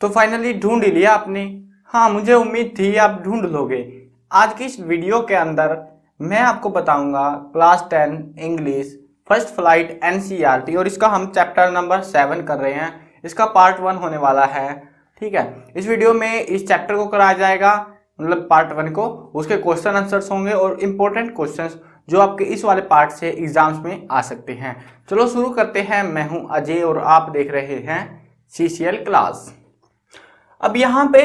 तो फाइनली ढूंढ ही लिया आपने। हाँ, मुझे उम्मीद थी आप ढूंढ लोगे। आज की इस वीडियो के अंदर मैं आपको बताऊंगा class 10 English first flight NCERT, और इसका हम चैप्टर नंबर 7 कर रहे हैं। इसका पार्ट 1 होने वाला है। ठीक है, इस वीडियो में इस चैप्टर को कराया जाएगा, मतलब पार्ट 1 को। उसके क्वेश्चन आंसर्स होंगे और इम्पोर्टेंट क्वेश्चंस जो आपके इस वाले पार्ट से एग्जाम्स में आ सकते हैं। चलो शुरू करते हैं। मैं हूं अजय और आप देख रहे हैं सीसीएल क्लास। अब यहाँ पे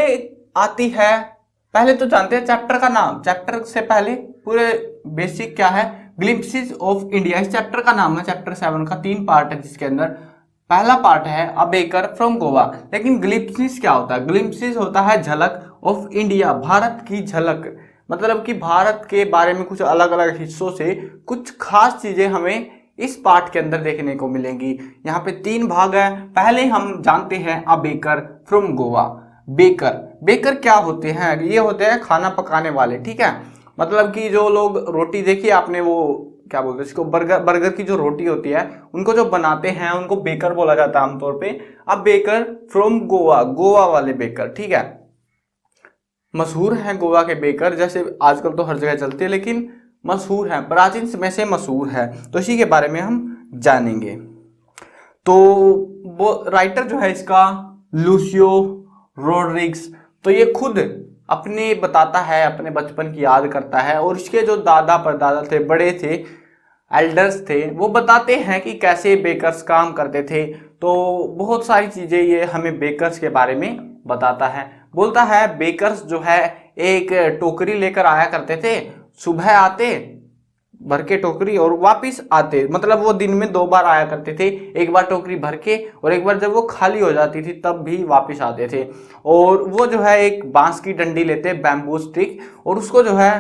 आती है, पहले तो जानते हैं चैप्टर का नाम। चैप्टर से पहले पूरे बेसिक क्या है, ग्लिम्पसेस ऑफ इंडिया। इस चैप्टर का नाम है, चैप्टर 7 का 3 पार्ट है, जिसके अंदर पहला पार्ट है अ बेकर फ्रॉम गोवा। लेकिन ग्लिम्पसेस क्या होता है? ग्लिम्पसेस होता है झलक ऑफ इंडिया, भारत की झलक। मतलब कि भारत के बारे में कुछ अलग अलग हिस्सों से कुछ खास चीजें हमें इस पार्ट के अंदर देखने को मिलेंगी। यहाँ पे 3 भाग है। पहले हम जानते हैं a baker from Goa. Baker, baker क्या होते हैं? ये होते हैं खाना पकाने वाले। ठीक है, मतलब कि जो लोग रोटी, देखिए आपने वो क्या बोलते हैं इसको, बर्गर, बर्गर की जो रोटी होती है उनको जो बनाते हैं उनको बेकर बोला जाता है आमतौर पे। अब बेकर फ्रॉम गोवा, गोवा वाले बेकर। ठीक है, मशहूर है गोवा के बेकर, जैसे आजकल तो हर जगह चलते हैं, लेकिन मशहूर है, प्राचीन समय से मशहूर है। तो इसी के बारे में हम जानेंगे। तो वो राइटर जो है इसका लूसियो रोड्रिग्स, तो ये खुद अपने बताता है, अपने बचपन की याद करता है। और इसके जो दादा परदादा थे, बड़े थे, एल्डर्स थे, वो बताते हैं कि कैसे बेकर्स काम करते थे। तो बहुत सारी चीजें ये हमें बेकर्स के बारे में बताता है। बोलता है बेकर्स जो है एक टोकरी लेकर आया करते थे, सुबह आते भर के टोकरी और वापिस आते, मतलब वो दिन में 2 बार आया करते थे। एक बार टोकरी भर के और एक बार जब वो खाली हो जाती थी तब भी वापिस आते थे। और वो जो है एक बांस की डंडी लेते, बैम्बू स्टिक, और उसको जो है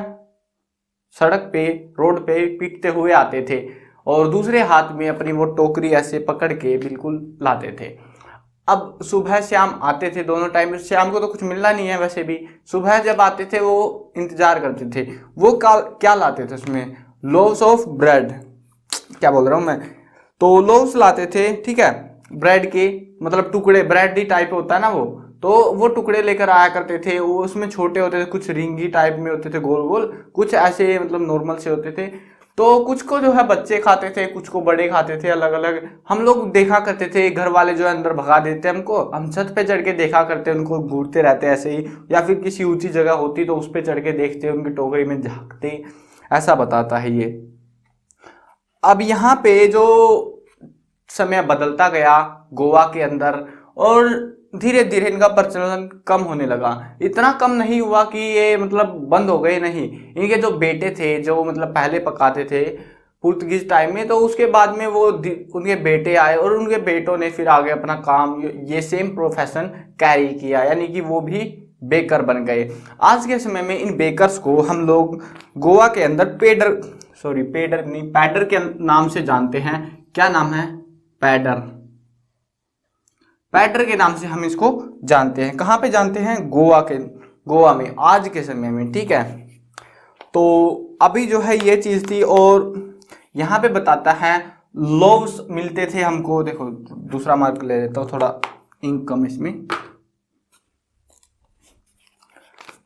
सड़क पे, रोड पे पीटते हुए आते थे, और दूसरे हाथ में अपनी वो टोकरी ऐसे पकड़ के बिल्कुल लाते थे। अब सुबह शाम आते थे, दोनों टाइम। शाम को तो कुछ मिलना नहीं है वैसे भी, सुबह जब आते थे वो इंतजार करते थे। वो क्या लाते थे उसमें? लोव्स ऑफ ब्रेड, क्या बोल रहा हूँ मैं, तो लोव्स लाते थे। ठीक है, ब्रेड के मतलब टुकड़े, ब्रेड ही टाइप होता है ना वो टुकड़े लेकर आया करते थे। वो उसमें छोटे होते थे, कुछ रिंगी टाइप में होते थे, गोल गोल, कुछ ऐसे मतलब नॉर्मल से होते थे। तो कुछ को जो है बच्चे खाते थे, कुछ को बड़े खाते थे, अलग अलग। हम लोग देखा करते थे, घर वाले जो है अंदर भगा देते हमको, हम छत पे चढ़ के देखा करते, उनको घूरते रहते ऐसे ही, या फिर किसी ऊंची जगह होती तो उस पे चढ़ के देखते, उनकी टोकरी में झांकते। ऐसा बताता है ये। अब यहाँ पे जो समय बदलता गया गोवा के अंदर, और धीरे धीरे इनका प्रचलन कम होने लगा। इतना कम नहीं हुआ कि ये मतलब बंद हो गए, नहीं। इनके जो बेटे थे, जो मतलब पहले पकाते थे पुर्तगीज टाइम में, तो उसके बाद में वो उनके बेटे आए, और उनके बेटों ने फिर आगे अपना काम, ये सेम प्रोफेशन कैरी किया, यानी कि वो भी बेकर बन गए। आज के समय में इन बेकर्स को हम लोग गोवा के अंदर पैडर नहीं, पैडर के नाम से जानते हैं। क्या नाम है? पैडर, पैडर के नाम से हम इसको जानते हैं। कहाँ पे जानते हैं? गोवा में आज के समय में। ठीक है, तो अभी जो है ये चीज थी। और यहाँ पे बताता है लोव्स मिलते थे हमको। देखो दूसरा मार्क ले लेता हूँ, थोड़ा इंक कम इसमें।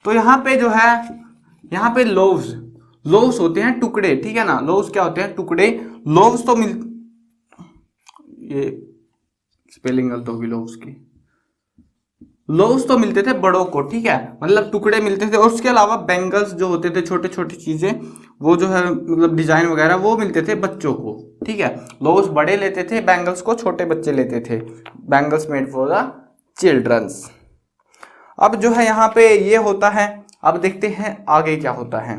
तो यहाँ पे जो है, यहाँ पे लोव्स होते हैं टुकड़े। ठीक है ना, लोव्स क्या होते हैं? टुकड़े। लोव्स तो ये स्पेलिंग गलत होगी लोव्स की। लोव्स तो मिलते थे बड़ों को, ठीक है, मतलब टुकड़े मिलते थे। और उसके अलावा बैंगल्स जो होते थे, छोटे छोटी चीजें, वो जो है मतलब डिजाइन वगैरह, वो मिलते थे बच्चों को। ठीक है, लोव्स बड़े लेते थे, बैंगल्स को छोटे बच्चे लेते थे। Bangles made for the childrens. अब जो है यहाँ पे ये होता है। अब देखते हैं आगे क्या होता है।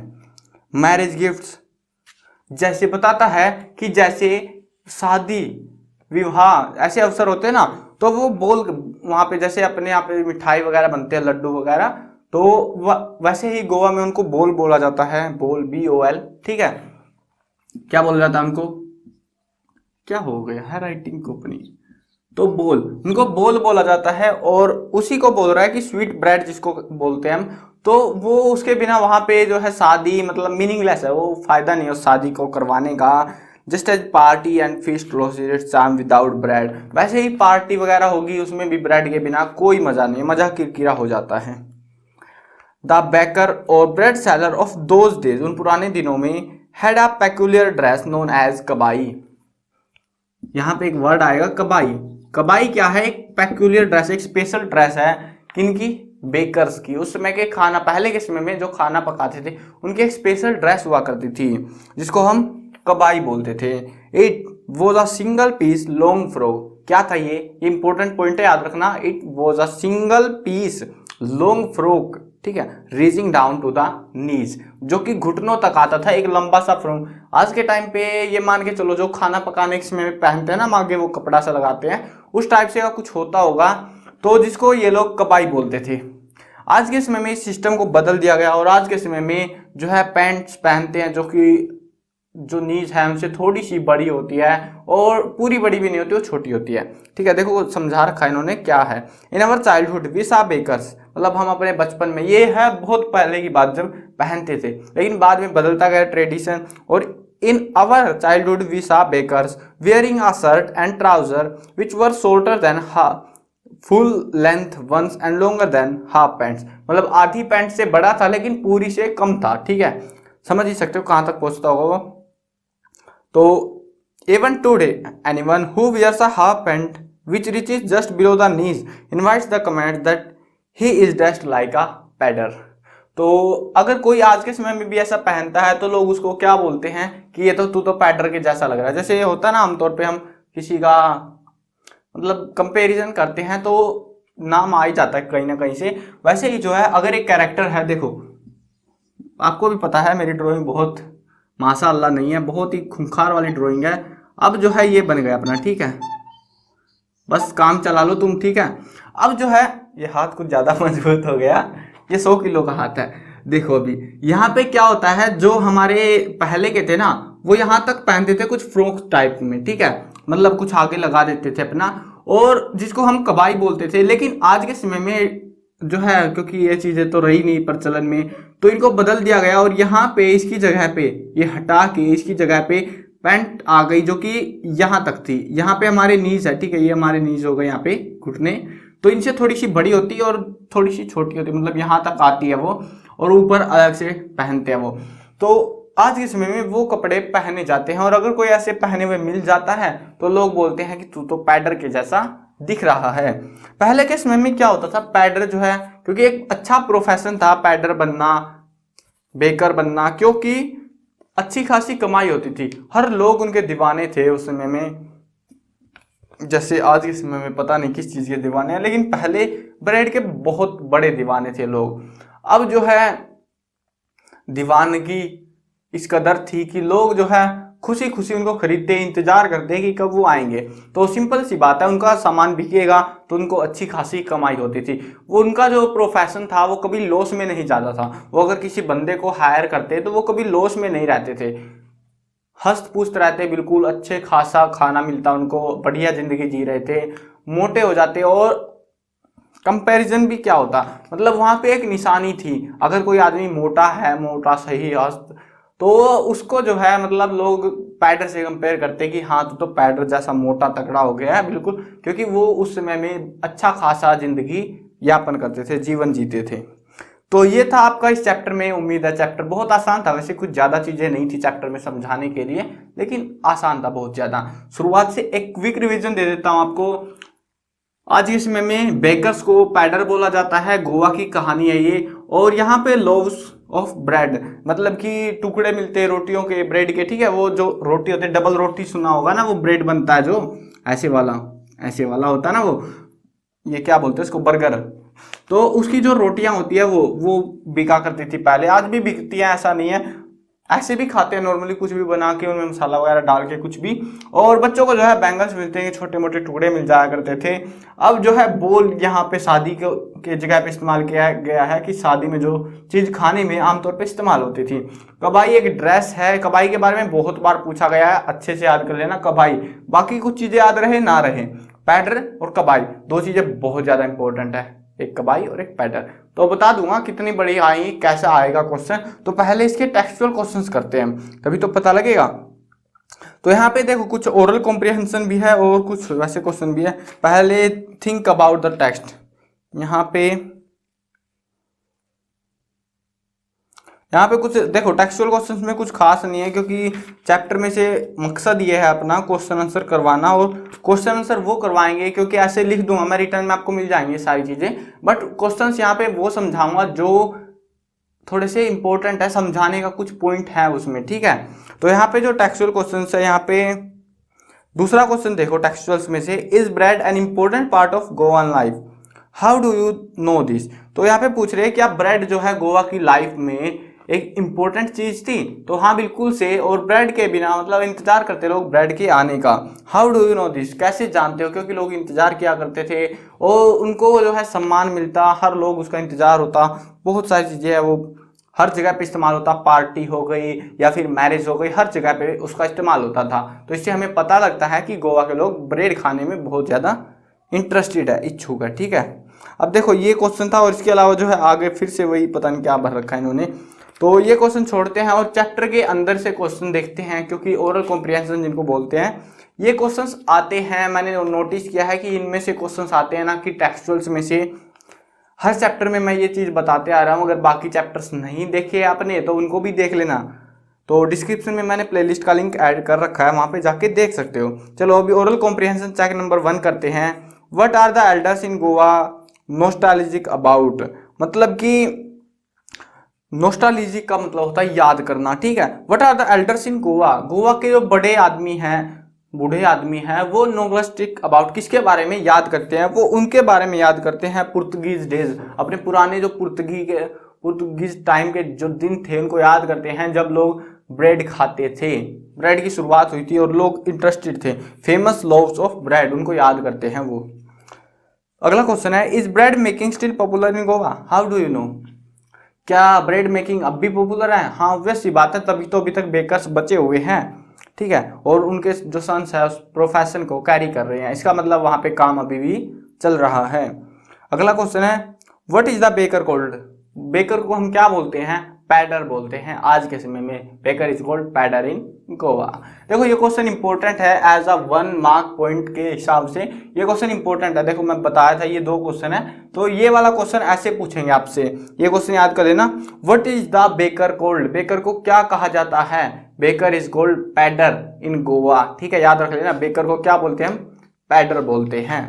मैरिज गिफ्ट्स, जैसे बताता है कि जैसे शादी विवाह ऐसे अवसर होते हैं ना, तो वो बोल वहां पे, जैसे अपने यहाँ पे मिठाई वगैरह बनते हैं, लड्डू वगैरह, तो वैसे ही गोवा में उनको बोल बोला जाता है। बोल, BOL। ठीक है, क्या बोला जाता है उनको? क्या हो गया है राइटिंग को अपनी? तो बोल, उनको बोल बोला जाता है। और उसी को बोल रहा है कि स्वीट ब्रेड जिसको बोलते हैं हम, तो वो उसके बिना वहां पे जो है शादी मतलब मीनिंगलेस है, वो फायदा नहीं है उस शादी को करवाने का। Just as party and feast loses its charm without bread. वैसे ही पार्टी वगैरह होगी, उसमें भी ब्रेड के बिना कोई मजा नहीं, मजा किरकिरा हो जाता है। द बेकर और bread seller of those days, उन पुराने दिनों में, had a peculiar dress known as कबाई। यहाँ पे एक वर्ड आएगा कबाई। कबाई क्या है? एक पेक्यूलियर ड्रेस, एक स्पेशल ड्रेस है किनकी? बेकर्स की। उस समय के खाना, पहले के समय में जो खाना पकाते थे उनकी एक स्पेशल ड्रेस हुआ करती थी जिसको हम कबाई बोलते थे। It was a single piece long frock. क्या था ये इंपॉर्टेंट पॉइंट है, याद रखना। It was a single piece long frock, ठीक है, reaching down to the knees, जो कि घुटनों तक आता था, एक लंबा सा फ्रॉक। आज के टाइम पे ये मान के चलो जो खाना पकाने के समय में पहनते हैं ना, आगे वो कपड़ा सा लगाते हैं, उस टाइप से का कुछ होता होगा, तो जिसको ये लोग कबाई बोलते थे। आज के समय में इस सिस्टम को बदल दिया गया और आज के समय में जो है पैंट्स पहनते हैं जो कि जो नीज है उनसे थोड़ी सी बड़ी होती है, और पूरी बड़ी भी नहीं होती, वो छोटी होती है, ठीक है। देखो समझा रखा है इन्होंने क्या है। इन our childhood we saw bakers, मतलब हम अपने बचपन में, ये है बहुत पहले की बात, जब पहनते थे, लेकिन बाद में बदलता गया ट्रेडिशन। और in our childhood we saw bakers wearing a shirt and trouser which were shorter than full length once and longer than half pants, मतलब आधी पैंट से बड़ा था लेकिन पूरी से कम था, ठीक है। समझ ही सकते हो कहां तक पहुंचता होगा वो। तो even today anyone who wears a half pant which reaches just below the knees invites the comment that he is dressed like a pedder। तो अगर कोई आज के समय में भी ऐसा पहनता है तो लोग उसको क्या बोलते हैं कि ये तो तू तो पैडर के जैसा लग रहा है। जैसे ये होता है ना, आमतौर पे हम किसी का मतलब कंपैरिजन करते हैं तो नाम आ ही जाता है कहीं ना कहीं से। वैसे ही जो है, अगर एक कैरेक्टर है, देखो आपको भी पता है मेरी ड्राइंग बहुत माशाअल्लाह नहीं है, बहुत ही खूंखार वाली ड्राइंग है। अब जो है ये बन गया अपना, ठीक है, बस काम चला लो तुम, ठीक है। अब जो है ये हाथ कुछ ज्यादा मजबूत हो गया, ये 100 किलो का हाथ है। देखो अभी यहाँ पे क्या होता है, जो हमारे पहले के थे ना, वो यहाँ तक पहनते थे कुछ फ्रॉक टाइप में, ठीक है, मतलब कुछ आगे लगा देते थे अपना, और जिसको हम कबाई बोलते थे। लेकिन आज के समय में जो है, क्योंकि ये चीजें तो रही नहीं प्रचलन में, तो इनको बदल दिया गया और यहाँ पे इसकी जगह पे ये हटा के इसकी जगह पे पैंट आ गई जो कि यहाँ तक थी। यहाँ पे हमारे नीज है, ठीक है, ये हमारे नीज हो गए यहाँ पे घुटने, तो इनसे थोड़ी सी बड़ी होती है और थोड़ी सी छोटी होती है, मतलब यहाँ तक आती है वो, और ऊपर अलग से पहनते हैं वो। तो आज के समय में वो कपड़े पहने जाते हैं, और अगर कोई ऐसे पहने हुए मिल जाता है तो लोग बोलते हैं कि तू तो पैडर के जैसा दिख रहा है। पहले के समय में क्या होता था, पैडर जो है, क्योंकि एक अच्छा प्रोफेशन था पैडर बनना, बेकर बनना, क्योंकि अच्छी खासी कमाई होती थी, हर लोग उनके दीवाने थे उस समय में। जैसे आज के समय में पता नहीं किस चीज के दीवाने हैं, लेकिन पहले ब्रेड के बहुत बड़े दीवाने थे लोग। अब जो है दीवानगी इस कदर थी कि लोग जो है खुशी खुशी उनको खरीदते, इंतजार करते कि कब वो आएंगे। तो सिंपल सी बात है, उनका सामान बिकेगा तो उनको अच्छी खासी कमाई होती थी। वो उनका जो प्रोफेशन था वो कभी लॉस में नहीं जाता था। वो अगर किसी बंदे को हायर करते तो वो कभी लॉस में नहीं रहते थे, हस्त पुस्त रहते, बिल्कुल अच्छे खासा खाना मिलता उनको, बढ़िया जिंदगी जी रहे थे, मोटे हो जाते। और कंपैरिजन भी क्या होता, मतलब वहां पे एक निशानी थी, अगर कोई आदमी मोटा है, मोटा सही हस्त, तो उसको जो है मतलब लोग पैडर से कंपेयर करते कि हाँ तो पैडर जैसा मोटा तगड़ा हो गया है, बिल्कुल, क्योंकि वो उस समय में अच्छा खासा जिंदगी यापन करते थे, जीवन जीते थे। तो ये था आपका इस चैप्टर में। उम्मीद है चैप्टर बहुत आसान था, वैसे कुछ ज्यादा चीजें नहीं थी चैप्टर में समझाने के लिए, लेकिन आसान था बहुत ज्यादा। शुरुआत से एक क्विक रिवीजन दे देता हूं आपको। आज के समय में बेकर्स को पैडर बोला जाता है, गोवा की कहानी है ये। और यहाँ पे लोव्स ऑफ ब्रेड, मतलब कि टुकड़े मिलते हैं रोटियों के, ब्रेड के, ठीक है, वो जो रोटी होती है, डबल रोटी सुना होगा ना, वो ब्रेड बनता है जो ऐसे वाला होता है ना, वो ये क्या बोलते हैं उसको, बर्गर। तो उसकी जो रोटियां होती है वो बिका करती थी पहले, आज भी बिकती है, ऐसा नहीं है, ऐसे भी खाते हैं नॉर्मली, कुछ भी बना के उनमें मसाला वगैरह डाल के कुछ भी। और बच्चों को जो है बैंगल्स मिलते हैं, छोटे मोटे टुकड़े मिल जाया करते थे। अब जो है बोल यहाँ पे शादी के जगह पे इस्तेमाल किया गया है कि शादी में जो चीज खाने में आमतौर पे इस्तेमाल होती थी। कबाई एक ड्रेस है, कबाई के बारे में बहुत बार पूछा गया है, अच्छे से याद कर लेना कबाई, बाकी कुछ चीजें याद रहे ना रहे, पैडर और कबाई दो चीजें बहुत ज्यादा इंपॉर्टेंट है, एक कबाई और एक पैडर। तो बता दूंगा कितनी बड़ी आएगी, कैसा आएगा क्वेश्चन। तो पहले इसके टेक्सचुअल क्वेश्चंस करते हैं, तभी तो पता लगेगा। तो यहाँ पे देखो कुछ ओरल कॉम्प्रिहेंशन भी है और कुछ वैसे क्वेश्चन भी है। पहले थिंक अबाउट द टेक्स्ट। यहाँ पे कुछ देखो टेक्सचुअल क्वेश्चंस में कुछ खास नहीं है, क्योंकि चैप्टर में से मकसद ये है अपना क्वेश्चन आंसर करवाना, और क्वेश्चन आंसर वो करवाएंगे क्योंकि ऐसे लिख दूंगा मैं, रिटर्न में आपको मिल जाएंगे सारी चीजें, बट क्वेश्चंस यहाँ पे वो समझाऊंगा जो थोड़े से इंपॉर्टेंट है, समझाने का कुछ पॉइंट है उसमें, ठीक है। तो यहाँ पे जो टेक्सचुअल क्वेश्चन है, यहाँ पे दूसरा क्वेश्चन देखो टेक्सचुअल्स में से, is bread an important part of Goan life, how do you know this. तो यहाँ पे पूछ रहे हैं क्या ब्रेड जो है गोवा की लाइफ में एक इम्पोर्टेंट चीज थी, तो हाँ बिल्कुल से, और ब्रेड के बिना मतलब इंतजार करते लोग ब्रेड के आने का। How do you know this, कैसे जानते हो, क्योंकि लोग इंतजार किया करते थे और उनको जो है सम्मान मिलता, हर लोग उसका इंतजार होता, बहुत सारी चीजें है वो हर जगह पे इस्तेमाल होता, पार्टी हो गई या फिर मैरिज हो गई, हर जगह पे उसका इस्तेमाल होता था। तो इससे हमें पता लगता है कि गोवा के लोग ब्रेड खाने में बहुत ज़्यादा इंटरेस्टेड है, इच्छुक है, ठीक है। अब देखो ये क्वेश्चन था, और इसके अलावा जो है आगे फिर से वही पता नहीं क्या भर रखा है इन्होंने, तो ये क्वेश्चन छोड़ते हैं और चैप्टर के अंदर से क्वेश्चन देखते हैं, क्योंकि ओरल कॉम्प्रिहेंशन जिनको बोलते हैं ये क्वेश्चंस आते हैं। मैंने नोटिस किया है कि इनमें से क्वेश्चंस आते हैं ना कि टेक्सचुअल्स में से। हर चैप्टर में मैं ये चीज़ बताते आ रहा हूँ, अगर बाकी चैप्टर्स नहीं देखे आपने तो उनको भी देख लेना, तो डिस्क्रिप्शन में मैंने प्लेलिस्ट का लिंक ऐड कर रखा है, वहाँ पे जाके देख सकते हो। चलो अभी ओरल कॉम्प्रिहेंशन चेक नंबर 1 करते हैं। What are the elders in Goa nostalgic about, मतलब कि नॉस्टैल्जिक का मतलब होता है याद करना, ठीक है। What are the elders in Goa, Goa के जो बड़े आदमी हैं, बूढ़े आदमी हैं, वो नॉस्टैल्जिक अबाउट किसके बारे में याद करते हैं, वो उनके बारे में याद करते हैं पुर्तगीज डेज, अपने पुराने जो पुर्तगीज टाइम के जो दिन थे उनको याद करते हैं, जब लोग ब्रेड खाते थे, ब्रेड की शुरुआत हुई थी और लोग इंटरेस्टेड थे, फेमस लोव्स ऑफ ब्रेड उनको याद करते हैं वो। अगला क्वेश्चन है, is bread making still popular in Goa, how do you know, क्या ब्रेड मेकिंग अब भी पॉपुलर है। हाँ ऑब्वियस सी बात है, तभी तो अभी तक बेकर्स बचे हुए हैं, ठीक है, और उनके जो सन्स है उस प्रोफेशन को कैरी कर रहे हैं, इसका मतलब वहां पे काम अभी भी चल रहा है। अगला क्वेश्चन है, what is the baker called, baker को हम क्या बोलते हैं, पैडर बोलते हैं आज के समय में, बेकर इज कॉल्ड पैडर इन गोवा। देखो ये क्वेश्चन इंपॉर्टेंट है एज अ 1 मार्क पॉइंट के हिसाब से, ये क्वेश्चन इंपॉर्टेंट है। देखो मैं बताया था ये 2 क्वेश्चन है, तो ये वाला क्वेश्चन ऐसे पूछेंगे आपसे, ये क्वेश्चन याद कर लेना। What is the baker called, baker को क्या कहा जाता है, बेकर इज कॉल्ड पैडर इन गोवा, ठीक है, याद रख लेना, बेकर को क्या बोलते हैं हम, पैडर बोलते हैं।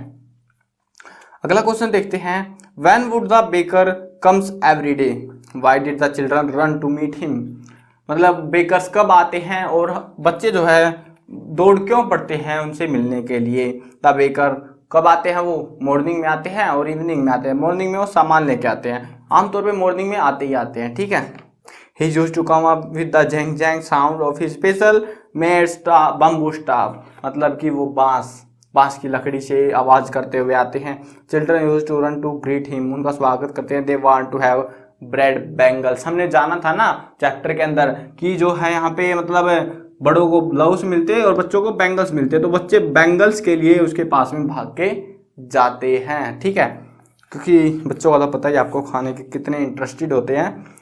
अगला क्वेश्चन देखते हैं, when would the baker comes every day, why did the children run to meet him, मतलब बेकर्स कब आते हैं और बच्चे जो है दौड़ क्यों पड़ते हैं उनसे मिलने के लिए। द बेकर कब आते हैं, वो मॉर्निंग में आते हैं और इवनिंग में आते हैं। मॉर्निंग में वो सामान लेके आते हैं, आमतौर पे मॉर्निंग में आते ही आते हैं, ठीक है। He used to come up with the झेंग झेंग sound of his special made bamboo staff, मतलब कि वो बांस की लकड़ी से आवाज करते हुए आते हैं। Children used to run to greet him, उनका स्वागत करते हैं। They want to have bread bangles, हमने जाना था ना चैप्टर के अंदर कि जो है यहाँ पे मतलब बड़ों को ब्लाउज मिलते हैं और बच्चों को बैंगल्स मिलते हैं, तो बच्चे बैंगल्स के लिए उसके पास में भाग के जाते हैं, ठीक है, क्योंकि बच्चों का तो पता ही आपको खाने के कितने इंटरेस्टेड होते हैं।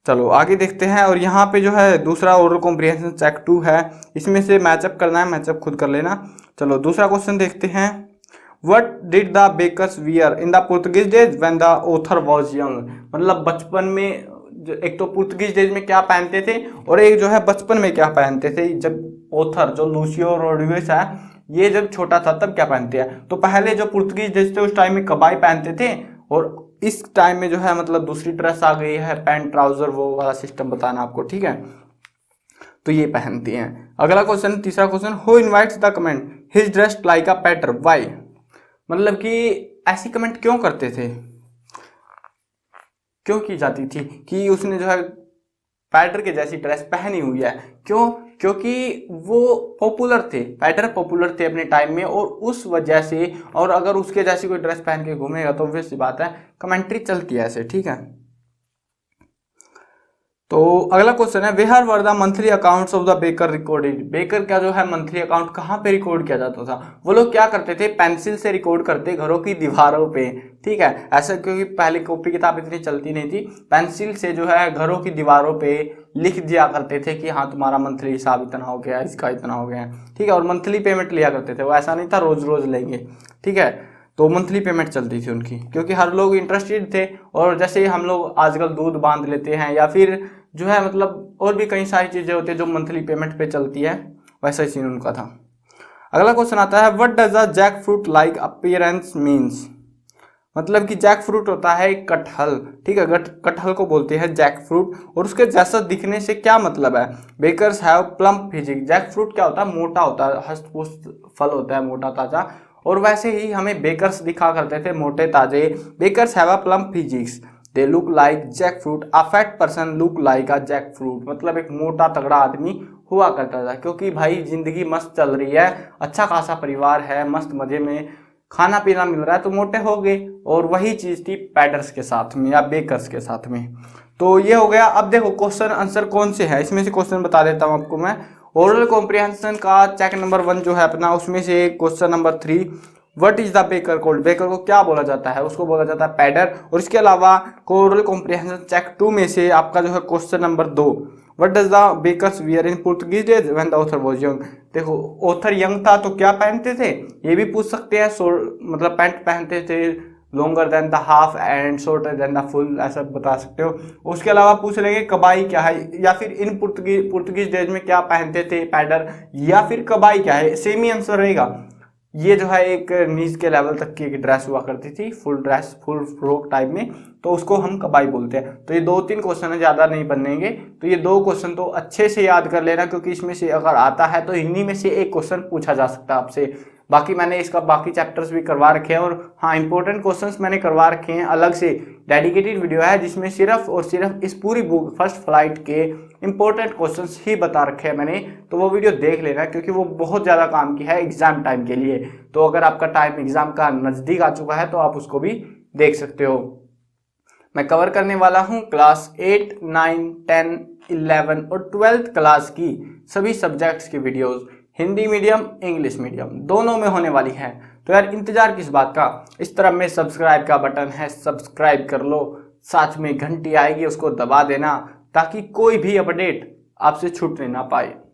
चलो आगे देखते हैं, और यहाँ पे जो है दूसरा ओरल कॉम्प्रिहेंशन चेक 2 है, इसमें से मैचअप करना है, मैचअप खुद कर लेना। चलो दूसरा क्वेश्चन देखते हैं, what did the bakers wear in the Portuguese days when the author was young, मतलब बचपन में एक तो पुर्तगीज डेज में क्या पहनते थे और एक जो है बचपन में क्या पहनते थे, जब ऑथर जो लूसियो रोड्रिगेज है ये जब छोटा था तब क्या पहनते हैं। तो पहले जो पुर्तगीज डेज थे उस टाइम में कबाई पहनते थे, और इस टाइम में जो है मतलब दूसरी ड्रेस आ गई है, पैंट ट्राउजर, वो वाला सिस्टम बताना आपको, ठीक है, तो ये पहनती हैं। अगला क्वेश्चन, तीसरा question, who invites the comment his dressed like a pater, why, मतलब कि ऐसी कमेंट क्यों करते थे, क्यों की जाती थी कि उसने जो है पैटर के जैसी ड्रेस पहनी हुई है, क्यों, क्योंकि वो पॉपुलर थे, पैटर पॉपुलर थे अपने टाइम में, और उस वजह से, और अगर उसके जैसी कोई ड्रेस पहन के घूमेगा तो वैसी बात है कमेंट्री चलती है ऐसे, ठीक है। तो अगला क्वेश्चन है, where were the monthly accounts of the baker recorded. Baker का जो है मंथली अकाउंट कहाँ पे रिकॉर्ड किया जाता था? वो लोग क्या करते थे, पेंसिल से रिकॉर्ड करते घरों की दीवारों पे, ठीक है। ऐसा क्योंकि पहले कॉपी किताब इतनी चलती नहीं थी, पेंसिल से जो है घरों की दीवारों पे लिख दिया करते थे कि हाँ तुम्हारा मंथली हिसाब इतना हो गया, इसका इतना हो गया, ठीक है। और मंथली पेमेंट लिया करते थे, वो ऐसा नहीं था रोज रोज लेंगे, ठीक है। तो मंथली पेमेंट चलती थी उनकी, क्योंकि हर लोग इंटरेस्टेड थे। और जैसे हम लोग आजकल दूध बांध लेते हैं या फिर जो है मतलब और भी कई सारी चीजें होती है जो मंथली पेमेंट पे चलती है, वैसा ही सीन उनका था। अगला क्वेश्चन आता है, what does the jackfruit like appearance means. मतलब कि जैक फ्रूट होता है एक कटहल, ठीक है, कटहल को बोलते हैं जैक फ्रूट, और उसके जैसा दिखने से क्या मतलब है? Bakers have plump physique. Jackfruit क्या होता है, मोटा होता है, हस्त पुष्ट फल होता है, मोटा ताजा, और वैसे ही हमें बेकर्स दिखा करते थे मोटे ताजे। Bakers have a plump physics, they look like jackfruit, a fat person look like a jackfruit. मतलब एक मोटा तगड़ा आदमी हुआ करता था, क्योंकि भाई जिंदगी मस्त चल रही है, अच्छा खासा परिवार है, मस्त मजे में खाना पीना मिल रहा है, तो मोटे हो गए। और वही चीज थी पैडर्स के साथ में या बेकर्स के साथ में। तो ये हो गया। अब देखो क्वेश्चन आंसर कौन से है, इसमें से क्वेश्चन बता देता हूं आपको मैं। ओरल कॉम्प्रिहेंशन का चेक नंबर 1 जो है अपना, उसमें से question number 3, what is the baker cold. Baker को क्या बोला जाता है? उसको बोला जाता है पैडर। और इसके अलावा ओरल कॉम्प्रिहेंशन चेक 2 में से आपका जो है question number 2, what does the bakers wear in Portuguese days when the author was young. देखो ऑथर यंग था तो क्या पहनते थे, ये भी पूछ सकते हैं। मतलब पैंट पहनते थे longer than the half and shorter than the full, ऐसा बता सकते हो। उसके अलावा पूछ लेंगे कबाई क्या है, या फिर इन पुर्तगीज डेज में क्या पहनते थे पैडर, या फिर कबाई क्या है, सेम ही आंसर रहेगा। ये जो है एक नीज के लेवल तक की एक ड्रेस हुआ करती थी, full dress, full frock type में, तो उसको हम कबाई बोलते हैं। तो ये 2-3 क्वेश्चन है, ज्यादा नहीं बनेंगे। तो ये 2 क्वेश्चन तो अच्छे से याद कर लेना, क्योंकि इसमें से अगर आता है तो इन्हीं में से एक क्वेश्चन पूछा जा सकता है आपसे। बाकी मैंने इसका बाकी चैप्टर्स भी करवा रखे हैं, और हाँ इंपॉर्टेंट क्वेश्चंस मैंने करवा रखे हैं, अलग से डेडिकेटेड वीडियो है जिसमें सिर्फ और सिर्फ इस पूरी बुक फर्स्ट फ्लाइट के इंपॉर्टेंट क्वेश्चंस ही बता रखे हैं मैंने। तो वो वीडियो देख लेना, क्योंकि वो बहुत ज़्यादा काम की है एग्जाम टाइम के लिए। तो अगर आपका टाइम एग्जाम का नज़दीक आ चुका है तो आप उसको भी देख सकते हो। मैं कवर करने वाला हूँ क्लास 8, 9, 10, 11 और 12th क्लास की सभी सब्जेक्ट्स की videos, Hindi medium English medium दोनों में होने वाली है। तो यार इंतजार किस बात का, इस तरफ में सब्सक्राइब का बटन है, सब्सक्राइब कर लो, साथ में घंटी आएगी उसको दबा देना, ताकि कोई भी अपडेट आपसे छूटने ना पाए।